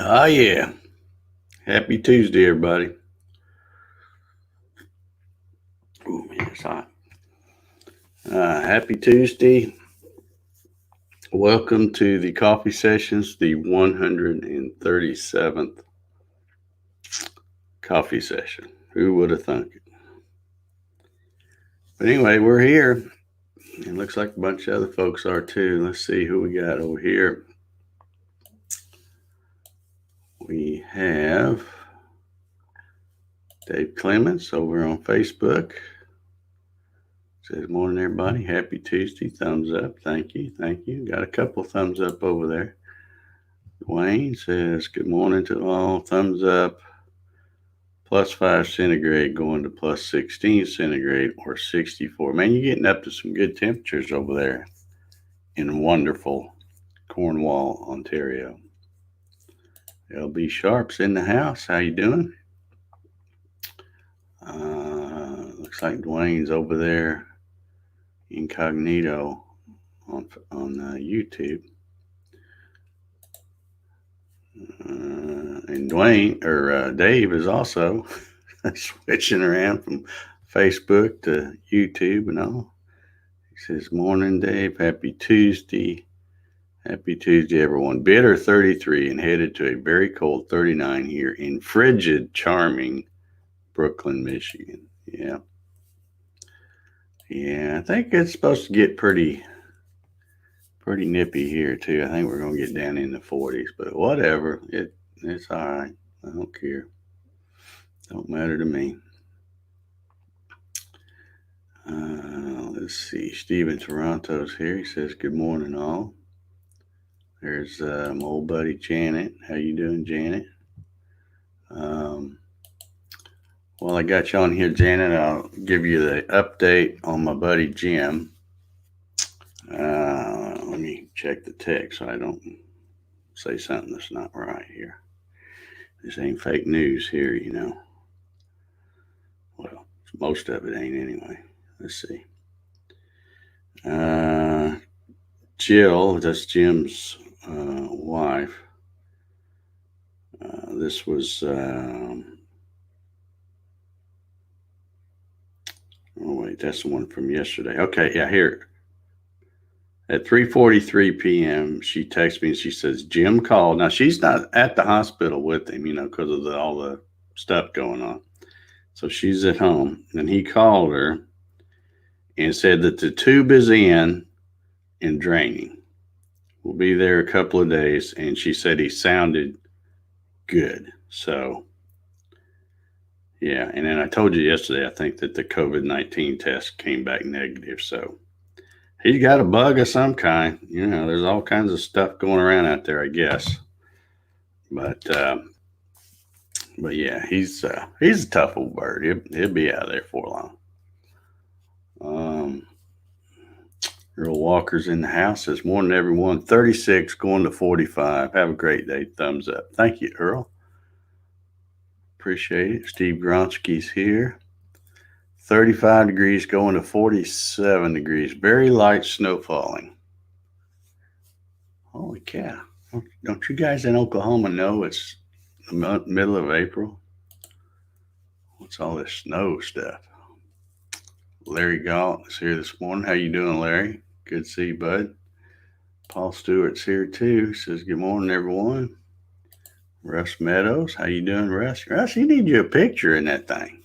Oh, yeah. Happy Tuesday, everybody. Oh, man, it's hot. Happy Tuesday. Welcome to the coffee sessions, the 137th coffee session. Who would have thunk it? But anyway, we're here. It looks like a bunch of other folks are too. Let's see who we got over here. We have Dave Clements over on Facebook. Says, morning, everybody. Happy Tuesday. Thumbs up. Thank you. Thank you. Got a couple thumbs up over there. Dwayne says, good morning to all. Thumbs up. +5 centigrade going to +16 centigrade or 64. Man, you're getting up to some good temperatures over there in wonderful Cornwall, Ontario. LB Sharp's in the house. How you doing? Looks like Dwayne's over there incognito on YouTube. And Dwayne or Dave is also switching around from Facebook to YouTube and all. He says, morning, Dave. Happy Tuesday. Happy Tuesday, everyone. Bitter 33 and headed to a very cold 39 here in frigid, charming Brooklyn, Michigan. Yeah. Yeah, I think it's supposed to get pretty nippy here too. I think we're going to get down in the 40s, but whatever. It's all right. I don't care. Don't matter to me. Let's see. Stephen Toronto's here. He says, good morning, all. There's my old buddy Janet. How you doing, Janet? While I got you on here, Janet, I'll give you the update on my buddy Jim. Let me check the text so I don't say something that's not right here. This ain't fake news here, you know. Well, most of it ain't anyway. Let's see. Jill, that's Jim's wife. This was, oh wait, that's the one from yesterday. Okay, yeah, here. At 3:43 p.m., she texts me and she says, Jim called. Now, she's not at the hospital with him, because of all the stuff going on. So she's at home. And he called her and said that the tube is in and draining. We'll be there a couple of days. And she said he sounded good. So, yeah. And then I told you yesterday, I think that the COVID-19 test came back negative. So he's got a bug of some kind. There's all kinds of stuff going around out there, I guess. But yeah, he's a tough old bird. He'll be out of there for long. Earl Walker's in the house. Says, morning, everyone. 36 going to 45. Have a great day. Thumbs up. Thank you, Earl. Appreciate it. Steve Gronsky's here. 35 degrees going to 47 degrees. Very light snow falling. Holy cow. Don't you guys in Oklahoma know it's the middle of April? What's all this snow stuff? Larry Galt is here this morning. How you doing, Larry? Good to see you, bud. Paul Stewart's here too. He says, good morning, everyone. Russ Meadows. How you doing, Russ? Russ, you need you a picture in that thing.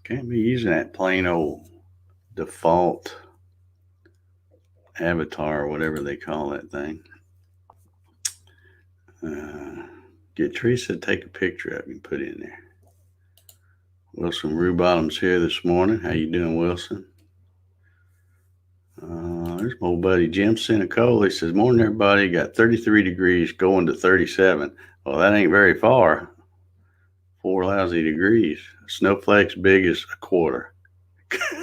Can't be using that plain old default avatar or whatever they call that thing. Get Teresa to take a picture of you and put it in there. Wilson Rubottom's here this morning. How you doing, Wilson? There's my old buddy Jim Senecola. He says, morning, everybody. Got 33 degrees going to 37. Well, that ain't very far. 4 lousy degrees. Snowflakes big as a quarter.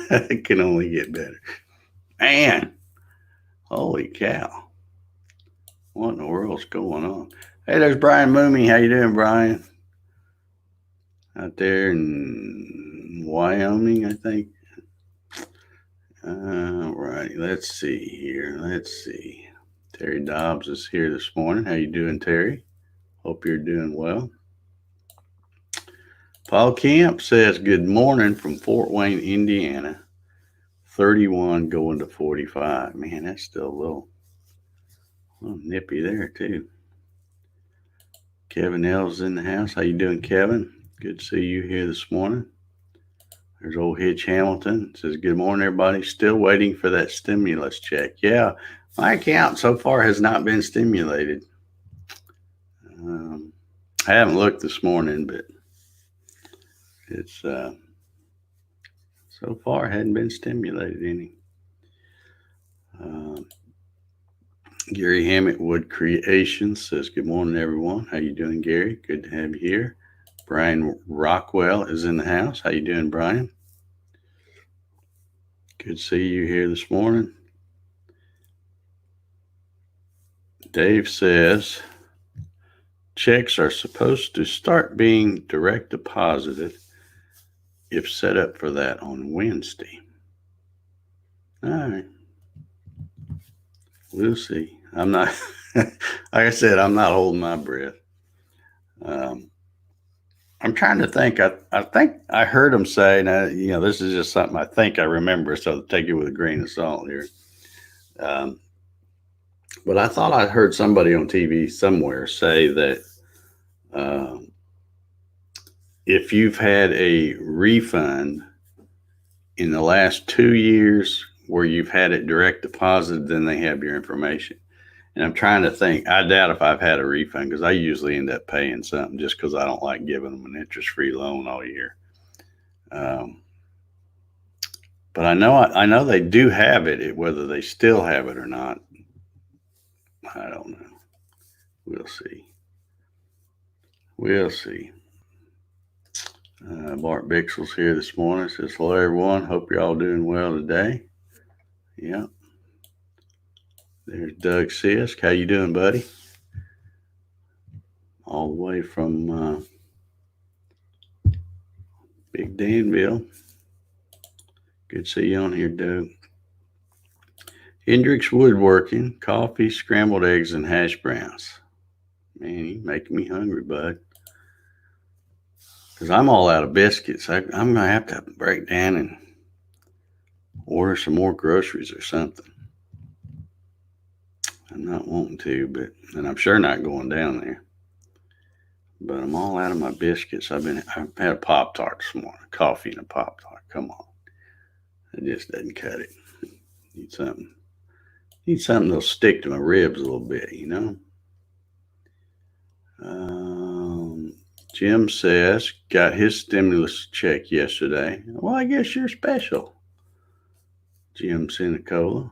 It can only get better. Man, holy cow. What in the world's going on? Hey, there's Brian Mooney. How you doing, Brian? Out there in Wyoming, I think. All right, let's see here. Terry Dobbs is here this morning. How you doing, Terry? Hope you're doing well. Paul Camp says, good morning from Fort Wayne, Indiana. 31 going to 45. Man, that's still a little nippy there, too. Kevin L's in the house. How you doing, Kevin? Good to see you here this morning. There's old Hitch Hamilton. Says, good morning, everybody. Still waiting for that stimulus check. Yeah, my account so far has not been stimulated. I haven't looked this morning, but it's so far hadn't been stimulated any. Gary Hammockwood Creations says, good morning, everyone. How you doing, Gary? Good to have you here. Brian Rockwell is in the house. How you doing, Brian? Good to see you here this morning. Dave says, checks are supposed to start being direct deposited if set up for that on Wednesday. All right. We'll see. I'm not, like I said, I'm not holding my breath. I'm trying to think. I think I heard him say, now, this is just something I think I remember, so take it with a grain of salt here. But I thought I heard somebody on TV somewhere say that if you've had a refund in the last 2 years where you've had it direct deposited, then they have your information. And I'm trying to think. I doubt if I've had a refund because I usually end up paying something just because I don't like giving them an interest-free loan all year. But I know they do have it. Whether they still have it or not, I don't know. We'll see. Bart Bixel's here this morning. Says, hello, everyone. Hope you're all doing well today. Yeah. There's Doug Sisk. How you doing, buddy? All the way from Big Danville. Good to see you on here, Doug. Hendrix Woodworking, coffee, scrambled eggs, and hash browns. Man, you're making me hungry, bud. Because I'm all out of biscuits. I'm going to have to break down and order some more groceries or something. I'm not wanting to, and I'm sure not going down there. But I'm all out of my biscuits. I've had a Pop-Tart this morning. Coffee and a Pop-Tart. Come on. It just doesn't cut it. Need something that'll stick to my ribs a little bit, Jim says, got his stimulus check yesterday. Well, I guess you're special. Jim Sinicola.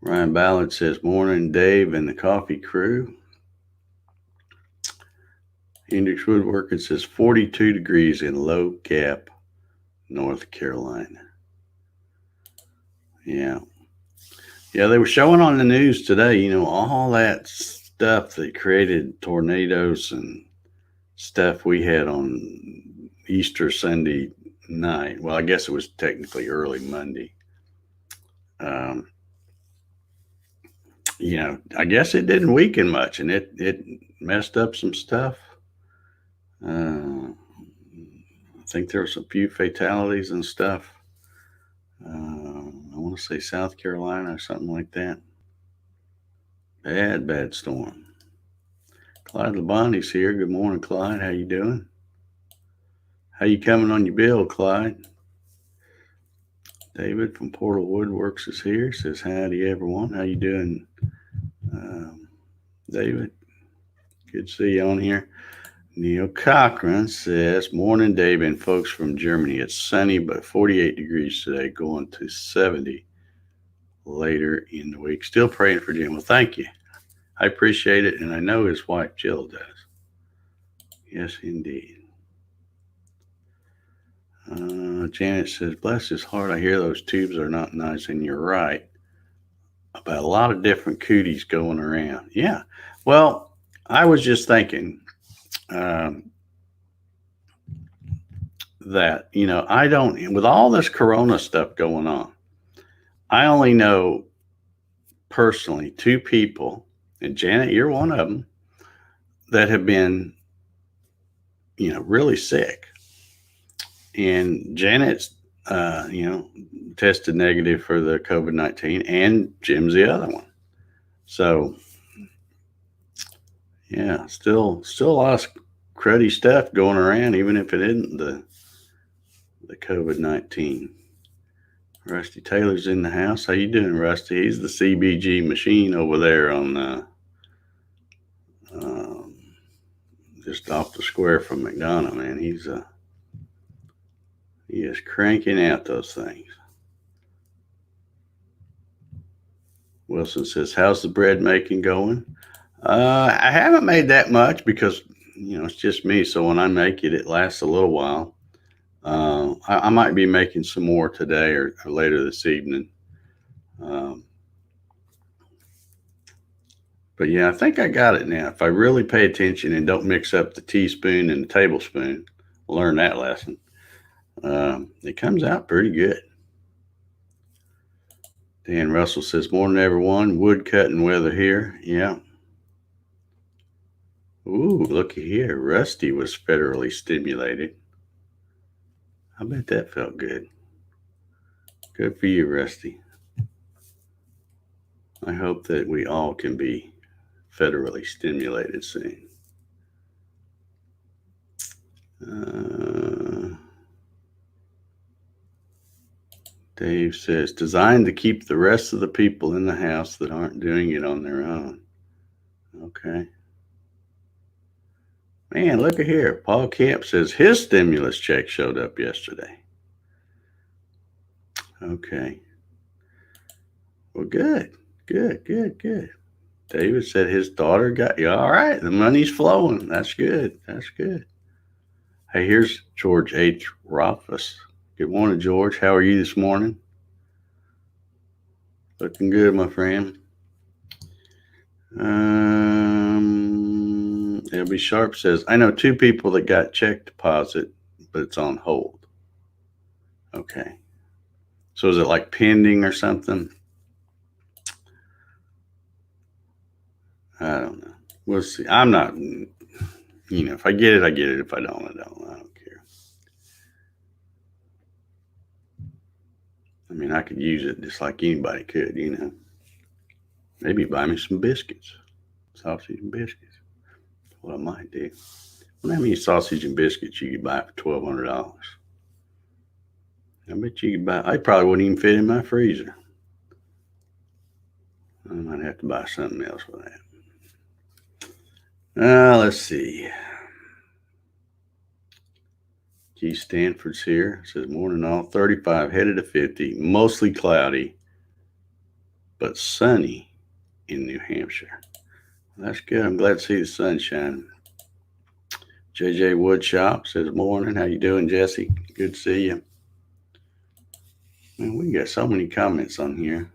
Ryan Ballard says, morning, Dave and the coffee crew. Hendrix Woodworking says 42 degrees in Low Gap, North Carolina. Yeah. Yeah, they were showing on the news today, all that stuff that created tornadoes and stuff we had on Easter Sunday night. Well, I guess it was technically early Monday. I guess it didn't weaken much, and it messed up some stuff. I think there were a few fatalities and stuff. I want to say South Carolina or something like that. Bad storm. Clyde Labonte's here. Good morning, Clyde. How you doing? How you coming on your bill, Clyde? David from Portal Woodworks is here. Says, howdy, everyone. How you doing, David? Good to see you on here. Neil Cochran says, morning, Dave and folks from Germany. It's sunny, but 48 degrees today, going to 70 later in the week. Still praying for Jim. Well, thank you. I appreciate it, and I know his wife Jill does. Yes, indeed. Janet says, bless his heart, I hear those tubes are not nice, and you're right about a lot of different cooties going around. Yeah. Well, I was just thinking that, I don't, with all this corona stuff going on, I only know personally 2 people, and Janet, you're one of them, that have been, really sick. And Janet's, tested negative for the COVID-19, and Jim's the other one. So, yeah, still a lot of cruddy stuff going around, even if it isn't the COVID-19. Rusty Taylor's in the house. How you doing, Rusty? He's the CBG machine over there on um, just off the square from McDonough, man. He is cranking out those things. Wilson says, "How's the bread making going?" I haven't made that much because it's just me. So when I make it, it lasts a little while. I might be making some more today or later this evening. But yeah, I think I got it now. If I really pay attention and don't mix up the teaspoon and the tablespoon, learn that lesson. It comes out pretty good. Dan Russell says, "Morning, everyone. Wood cutting weather here." Yeah. Ooh, looky here. Rusty was federally stimulated. I bet that felt good. Good for you, Rusty. I hope that we all can be federally stimulated soon. Dave says, "Designed to keep the rest of the people in the house that aren't doing it on their own." Okay. Man, look at here. Paul Camp says his stimulus check showed up yesterday. Okay. Well, good. David said his daughter got you. All right. The money's flowing. That's good. Hey, here's George H. Rothfuss. Good morning, George. How are you this morning? Looking good, my friend. LB Sharp says, "I know 2 people that got check deposit, but it's on hold." Okay. So is it like pending or something? I don't know. We'll see. I'm not, if I get it, I get it. If I don't, I don't. I don't care. I mean, I could use it just like anybody could, Maybe buy me some biscuits, sausage and biscuits. That's what I might do. Well, how many sausage and biscuits you could buy for $1,200? I bet you could buy. I probably wouldn't even fit in my freezer. I might have to buy something else for that. Let's see. Keith Stanford's here. Says, "Morning all. 35 headed to 50. Mostly cloudy, but sunny in New Hampshire." That's good. I'm glad to see the sunshine. JJ Woodshop says, "Morning. How you doing, Jesse? Good to see you." Man, we got so many comments on here.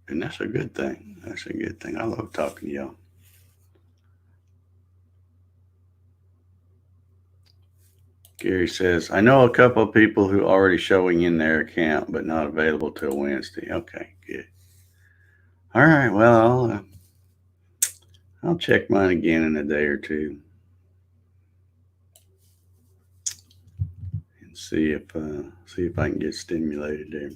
And that's a good thing. I love talking to y'all. Gary says, "I know a couple of people who are already showing in their account, but not available till Wednesday." Okay, good. All right, well, I'll check mine again in a day or two and see if I can get stimulated there.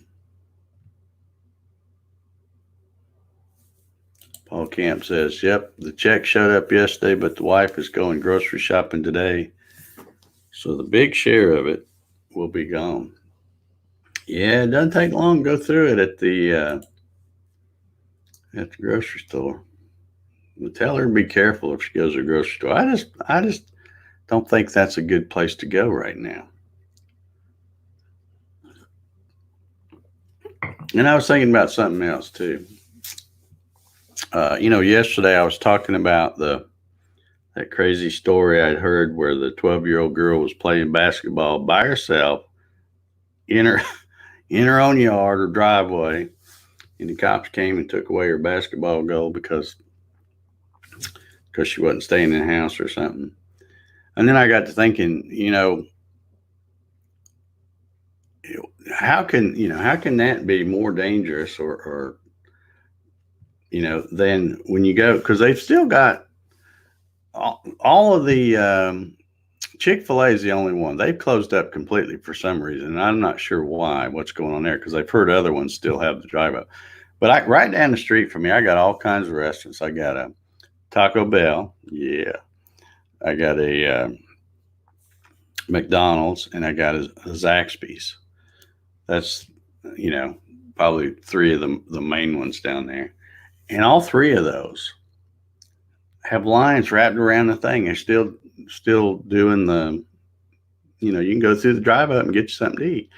Paul Camp says, "Yep, the check showed up yesterday, but the wife is going grocery shopping today, so the big share of it will be gone." Yeah, it doesn't take long to go through it at the grocery store. But tell her to be careful if she goes to the grocery store. I just don't think that's a good place to go right now. And I was thinking about something else too. Yesterday I was talking about that crazy story I'd heard where the 12-year-old girl was playing basketball by herself in her own yard or driveway, and the cops came and took away her basketball goal because she wasn't staying in the house or something. And then I got to thinking, how can that be more dangerous or then when you go, because they've still got all of the Chick-fil-A is the only one. They've closed up completely for some reason. And I'm not sure why, what's going on there, because I've heard other ones still have the drive up. But right down the street from me, I got all kinds of restaurants. I got a Taco Bell. Yeah. I got a McDonald's, and I got a Zaxby's. That's, probably three of the main ones down there. And all three of those have lines wrapped around the thing. They're still doing the, you can go through the drive up and get you something to eat.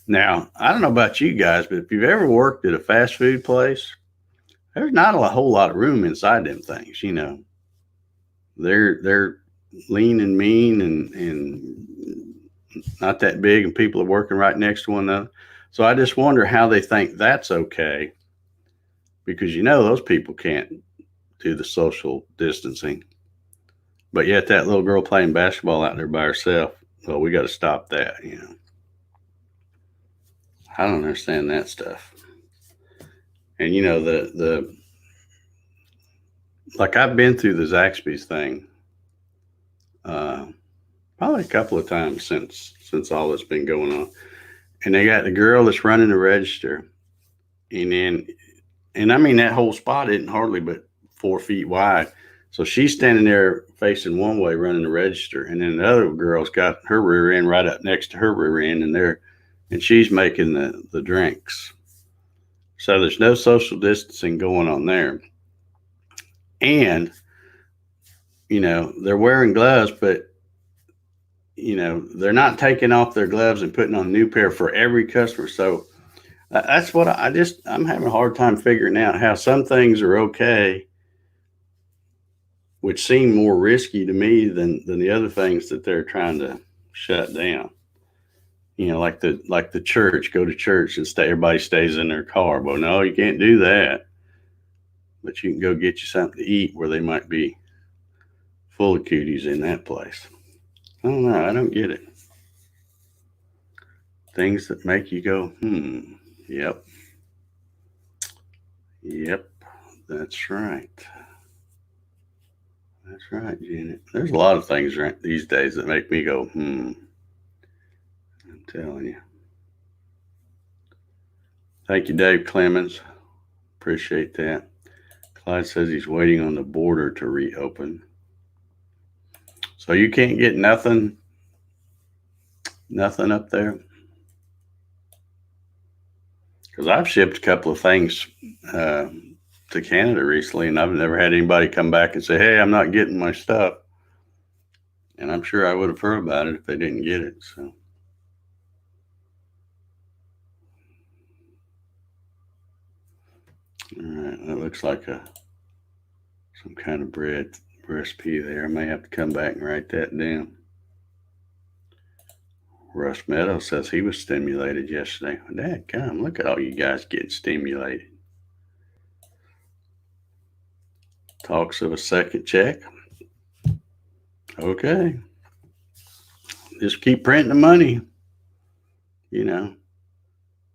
Now, I don't know about you guys, but if you've ever worked at a fast food place, there's not a whole lot of room inside them things. They're lean and mean and not that big, and people are working right next to one another. So I just wonder how they think that's okay, because those people can't do the social distancing. But yet that little girl playing basketball out there by herself, well, we got to stop that. I don't understand that stuff. And the like, I've been through the Zaxby's thing probably a couple of times since all this been going on. And they got the girl that's running the register, and I mean, that whole spot isn't hardly but 4 feet wide. So she's standing there facing one way running the register, and then the other girl's got her rear end right up next to her rear end, and she's making the drinks. So there's no social distancing going on there. And, they're wearing gloves, but, they're not taking off their gloves and putting on a new pair for every customer. So that's what I'm having a hard time figuring out how some things are okay, which seem more risky to me than the other things that they're trying to shut down. Like the church, go to church and everybody stays in their car. Well, no, you can't do that. But you can go get you something to eat where they might be full of cooties in that place. I don't know. I don't get it. Things that make you go, yep. Yep, that's right. That's right, Janet. There's a lot of things these days that make me go, I'm telling you. Thank you, Dave Clemens. Appreciate that. Clyde says he's waiting on the border to reopen. So you can't get nothing up there? Because I've shipped a couple of things to Canada recently, and I've never had anybody come back and say, hey, I'm not getting my stuff. And I'm sure I would have heard about it if they didn't get it. So, all right, that looks like some kind of bread recipe there. I may have to come back and write that down. Russ Meadow says he was stimulated yesterday. Dadgum, look at all you guys getting stimulated. Talks of a second check. Okay. Just keep printing the money.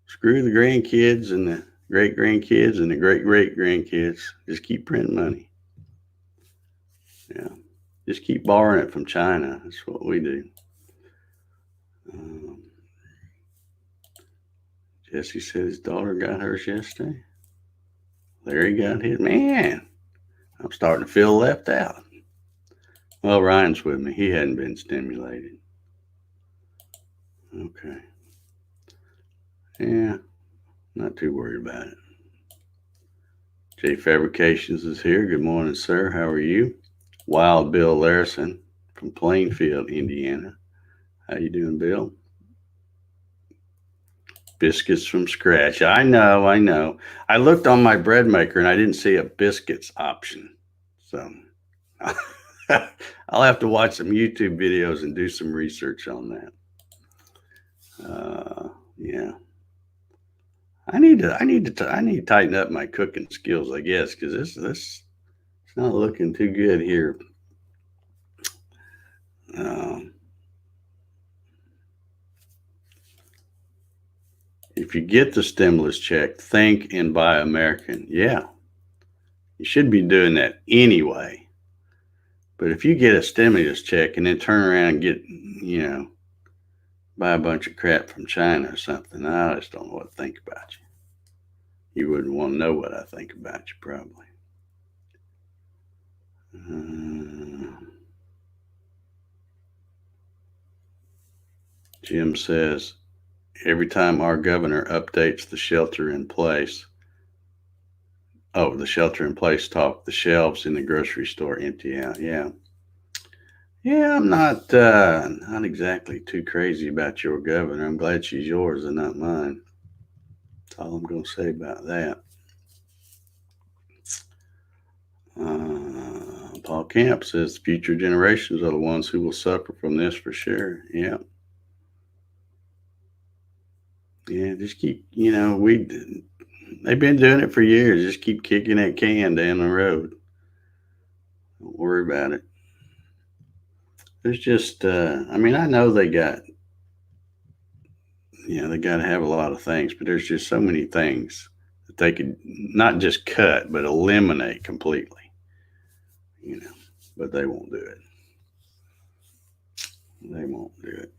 Screw the grandkids and the great grandkids and the great great grandkids. Just keep printing money. Yeah. Just keep borrowing it from China. That's what we do. Jesse said his daughter got hers yesterday. Larry got his. Man, I'm starting to feel left out. Well, Ryan's with me. He hadn't been stimulated. Okay. Yeah, not too worried about it. J Fabrications is here. Good morning, sir. How are you? Wild Bill Larson from Plainfield, Indiana. How you doing, Bill? Biscuits from scratch. I know. I looked on my bread maker and I didn't see a biscuits option. So I'll have to watch some YouTube videos and do some research on that. Yeah. I need to tighten up my cooking skills, I guess, because this it's not looking too good here. If you get the stimulus check, think and buy American. Yeah. You should be doing that anyway. But if you get a stimulus check and then turn around and get, buy a bunch of crap from China or something, I just don't know what to think about you. You wouldn't want to know what I think about you, probably. Jim says, every time our governor updates the shelter in place talk, the shelves in the grocery store empty out. Yeah. Yeah, I'm not exactly too crazy about your governor. I'm glad she's yours and not mine. That's all I'm going to say about that. Paul Camp says future generations are the ones who will suffer from this for sure. Yeah. Yeah, just keep, they've been doing it for years. Just keep kicking that can down the road. Don't worry about it. There's just, I know they got, they got to have a lot of things, but there's just so many things that they could not just cut, but eliminate completely, but they won't do it. They won't do it.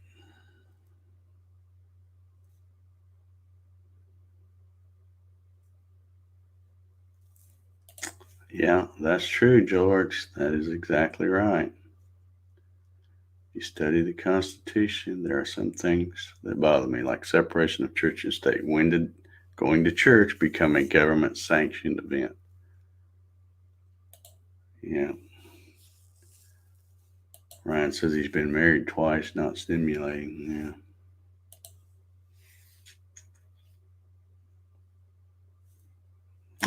Yeah, that's true, George. That is exactly right. You study the Constitution, there are some things that bother me, like separation of church and state. When did going to church become a government sanctioned event? Yeah. Ryan says he's been married twice, not stimulating. Yeah.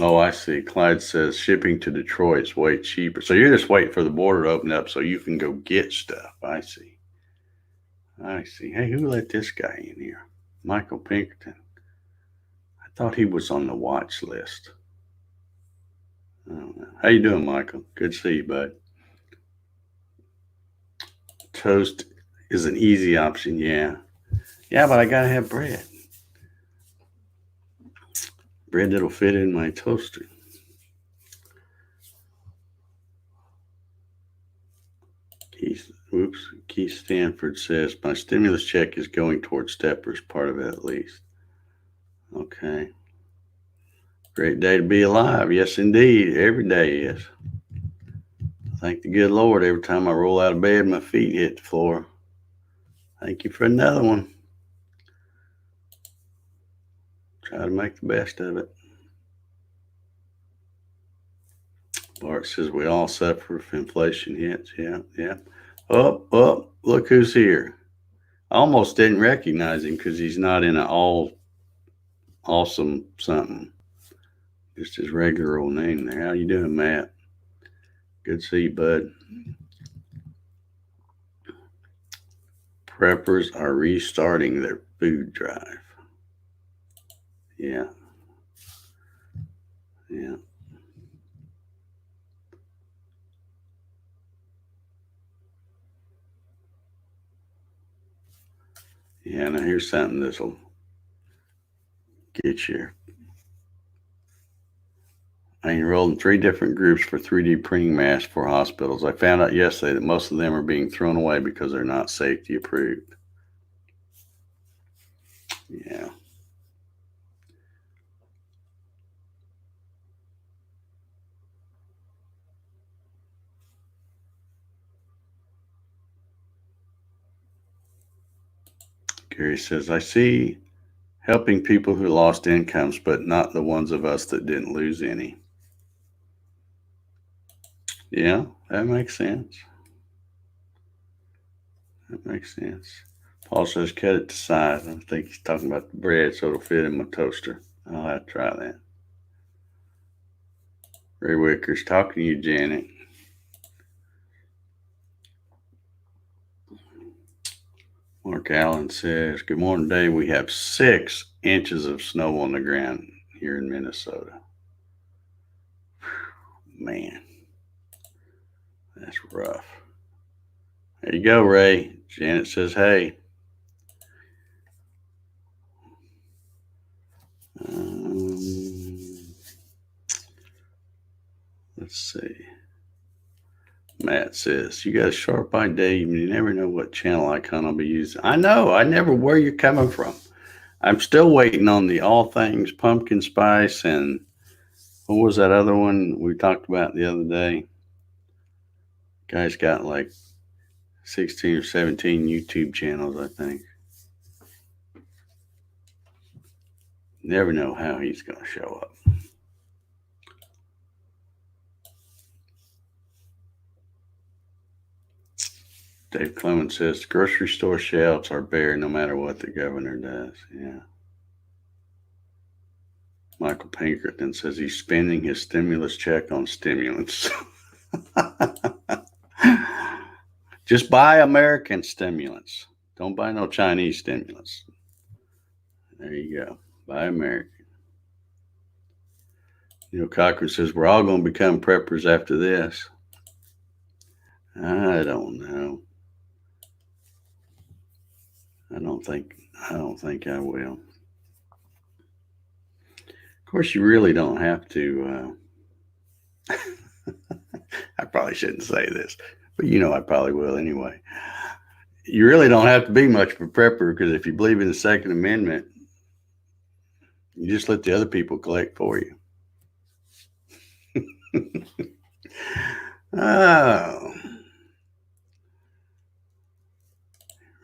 Oh, I see. Clyde says shipping to Detroit's way cheaper. So you're just waiting for the border to open up so you can go get stuff. I see. Hey, who let this guy in here? Michael Pinkerton. I thought he was on the watch list. I don't know. How you doing, Michael? Good to see you, bud. Toast is an easy option, yeah. Yeah, but I gotta have bread. Bread that'll fit in my toaster. Keith Stanford says, my stimulus check is going towards steppers, part of it at least. Okay. Great day to be alive. Yes, indeed. Every day is. Thank the good Lord every time I roll out of bed, my feet hit the floor. Thank you for another one. Try to make the best of it. Bart says we all suffer if inflation hits. Yeah. Oh, look who's here. I almost didn't recognize him because he's not in an all awesome something. Just his regular old name there. How you doing, Matt? Good to see you, bud. Preppers are restarting their food drive. Yeah. Yeah, now here's something that'll get you. I enrolled in 3 different groups for 3D printing masks for hospitals. I found out yesterday that most of them are being thrown away because they're not safety approved. Yeah. Gary says, I see helping people who lost incomes, but not the ones of us that didn't lose any. Yeah, that makes sense. Paul says, cut it to size. I think he's talking about the bread so it'll fit in my toaster. I'll have to try that. Ray Wicker's talking to you, Janet. Mark Allen says, good morning, Dave. We have 6 inches of snow on the ground here in Minnesota. Man, that's rough. There you go, Ray. Janet says, hey. Let's see. Matt says, you got a sharp-eyed Dave, and you never know what channel icon I'll be using. I know. I never where you're coming from. I'm still waiting on the all things pumpkin spice, and what was that other one we talked about the other day? Guy's got like 16 or 17 YouTube channels, I think. Never know how he's going to show up. Dave Clemens says, grocery store shelves are bare no matter what the governor does. Yeah. Michael Pinkerton says he's spending his stimulus check on stimulants. Just buy American stimulants. Don't buy no Chinese stimulants. There you go. Buy American. Cochran says, we're all going to become preppers after this. I don't know. I don't think I will. Of course, you really don't have to. I probably shouldn't say this, but I probably will anyway. You really don't have to be much of a prepper, because if you believe in the Second Amendment, you just let the other people collect for you. Oh.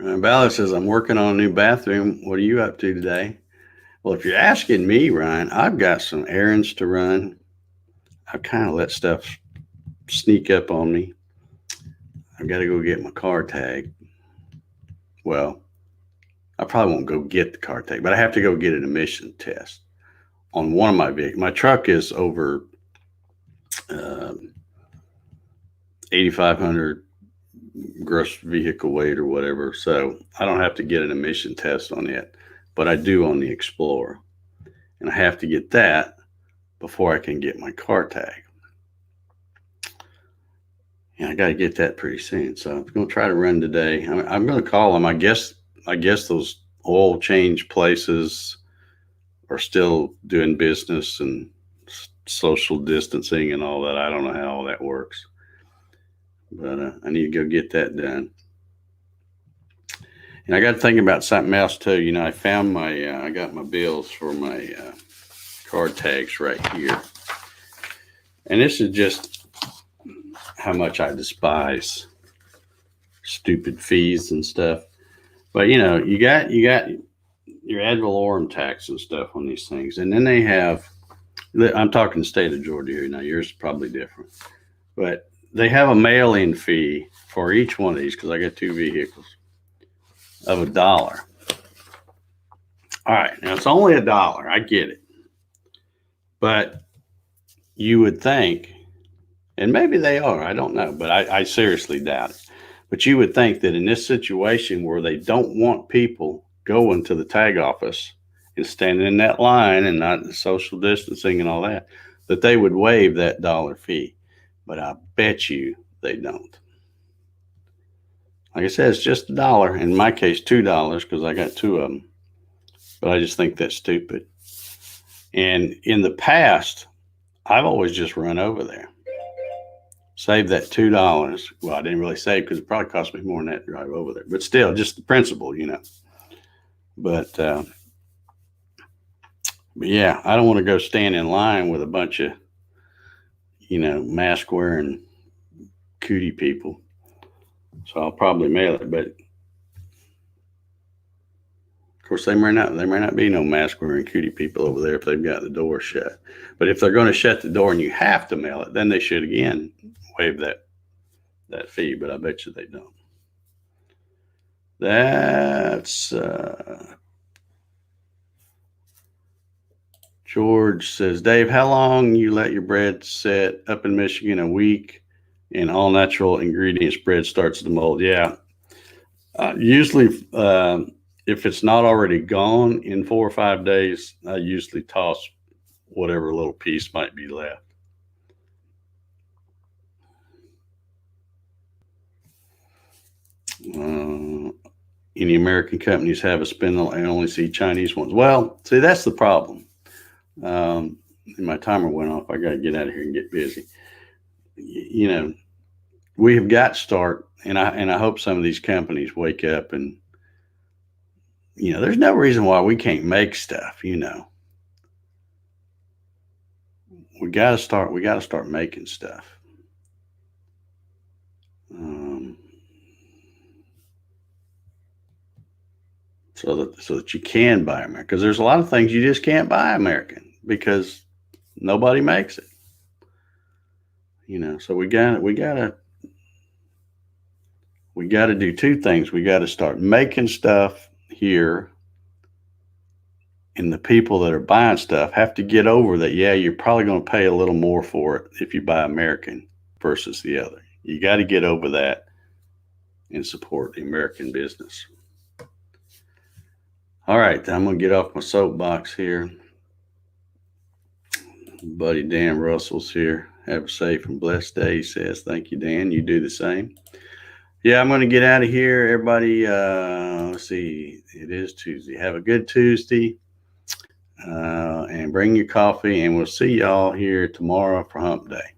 Ryan Ballard says, I'm working on a new bathroom. What are you up to today? Well, if you're asking me, Ryan, I've got some errands to run. I've kind of let stuff sneak up on me. I've got to go get my car tag. Well, I probably won't go get the car tag, but I have to go get an emission test on one of my vehicles. My truck is over 8,500 gross vehicle weight or whatever, so I don't have to get an emission test on it, but I do on the Explorer, and I have to get that before I can get my car tag. And I got to get that pretty soon, so I'm going to try to run today. I'm going to call them. I guess those oil change places are still doing business and social distancing and all that. I don't know how all that works, but I need to go get that done. And I got to think about something else too. I found I got my bills for my card tags right here. And this is just how much I despise stupid fees and stuff. But you got your ad valorem tax and stuff on these things. And then they have, I'm talking state of Georgia here. Now yours is probably different, but they have a mail-in fee for each one of these, because I got two vehicles, of $1. All right, now it's only $1. I get it, but you would think, and maybe they are, I don't know, but I seriously doubt it. But you would think that in this situation where they don't want people going to the tag office and standing in that line and not social distancing and all that, that they would waive that $1 fee. But I bet you they don't. Like I said, it's just $1. In my case, $2, because I got two of them. But I just think that's stupid. And in the past, I've always just run over there. Save that $2. Well, I didn't really save, because it probably cost me more than that to drive over there. But still, just the principle, But yeah, I don't want to go stand in line with a bunch of mask wearing cootie people. So I'll probably mail it, but of course they may not be no mask wearing cootie people over there if they've got the door shut. But if they're going to shut the door and you have to mail it, then they should again waive that fee, but I bet you they don't. That's George says, Dave, how long you let your bread sit up in Michigan? A week, and all natural ingredients bread starts to mold. Yeah. Usually, if it's not already gone in 4 or 5 days, I usually toss whatever little piece might be left. Any American companies have a spindle? I only see Chinese ones. Well, see, that's the problem. And my timer went off. I got to get out of here and get busy. you know, we have got to start, and I hope some of these companies wake up and, there's no reason why we can't make stuff. We got to start making stuff. So that you can buy American, because there's a lot of things you just can't buy American because nobody makes it. So we got to do two things. We got to start making stuff here, and the people that are buying stuff have to get over that. Yeah, you're probably going to pay a little more for it if you buy American versus the other. You got to get over that and support the American business. All right, I'm going to get off my soapbox here. Buddy Dan Russell's here. Have a safe and blessed day, he says. Thank you, Dan. You do the same. Yeah, I'm going to get out of here. Everybody, let's see. It is Tuesday. Have a good Tuesday. And bring your coffee, and we'll see y'all here tomorrow for Hump Day.